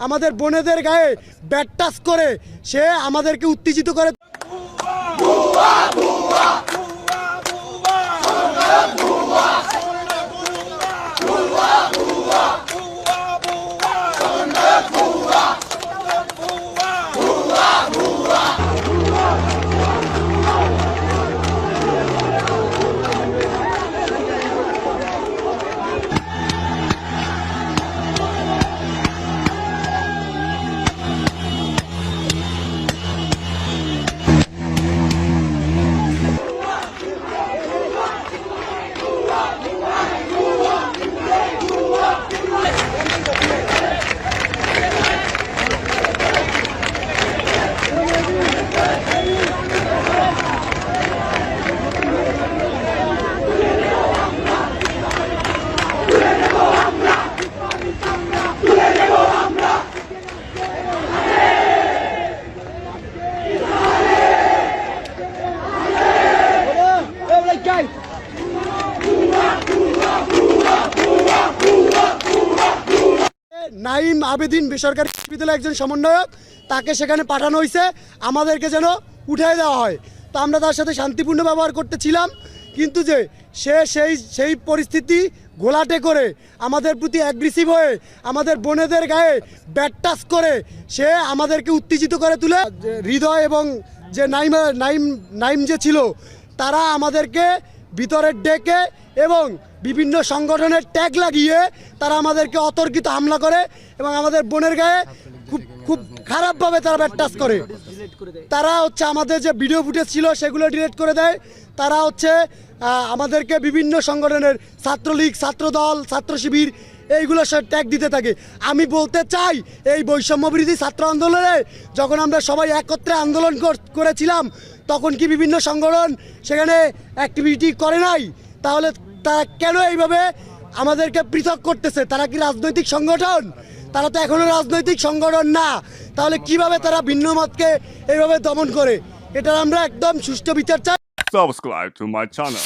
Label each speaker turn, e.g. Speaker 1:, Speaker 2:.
Speaker 1: আমাদের বোনেদের গায়ে ব্যাট টাচ করে সে আমাদেরকে উত্তেজিত করে। নাইম আবেদিন বেসরকারি বিশ্ববিদ্যালয়ের একজন সমন্বয়ক, তাকে সেখানে পাঠানো হয়েছে আমাদেরকে যেন উঠাই দেওয়া হয়। তো আমরা তার সাথে শান্তিপূর্ণ ব্যবহার করতেছিলাম, কিন্তু যে সে সেই পরিস্থিতি ঘোলাটে করে আমাদের প্রতি অ্যাগ্রেসিভ হয়ে আমাদের বোনেদের গায়ে ব্যাট টাচ করে সে আমাদেরকে উত্তেজিত করে তুলে। হৃদয় এবং যে নাইম যে ছিল তারা আমাদেরকে ভিতরে ডেকে এবং বিভিন্ন সংগঠনের ট্যাগ লাগিয়ে তারা আমাদেরকে অতর্কিত হামলা করে এবং আমাদের বোনের গায়ে খুব খারাপভাবে তারা ব্যাট টাচ করে। তারা হচ্ছে আমাদের যে ভিডিও ফুটেজ ছিল সেগুলো ডিলিট করে দেয়। তারা হচ্ছে আমাদেরকে বিভিন্ন সংগঠনের ছাত্রলীগ, ছাত্রদল, ছাত্র শিবির এইগুলো সব ট্যাগ দিতে থাকে। আমি বলতে চাই, এই বৈষম্য বিরোধী ছাত্র আন্দোলনে যখন আমরা সবাই একত্রে আন্দোলন করেছিলাম তখন কি বিভিন্ন সংগঠন সেখানে অ্যাক্টিভিটি করে নাই? তাহলে তারা কেন এইভাবে আমাদেরকে পৃথক করতেছে? তারা কি রাজনৈতিক সংগঠন? তারা তো এখনো রাজনৈতিক সংগঠন না। তাহলে কিভাবে তারা ভিন্ন মতকে এইভাবে দমন করে? এটার আমরা একদম সুষ্ঠু বিচার চাই।
Speaker 2: Subscribe to my channel.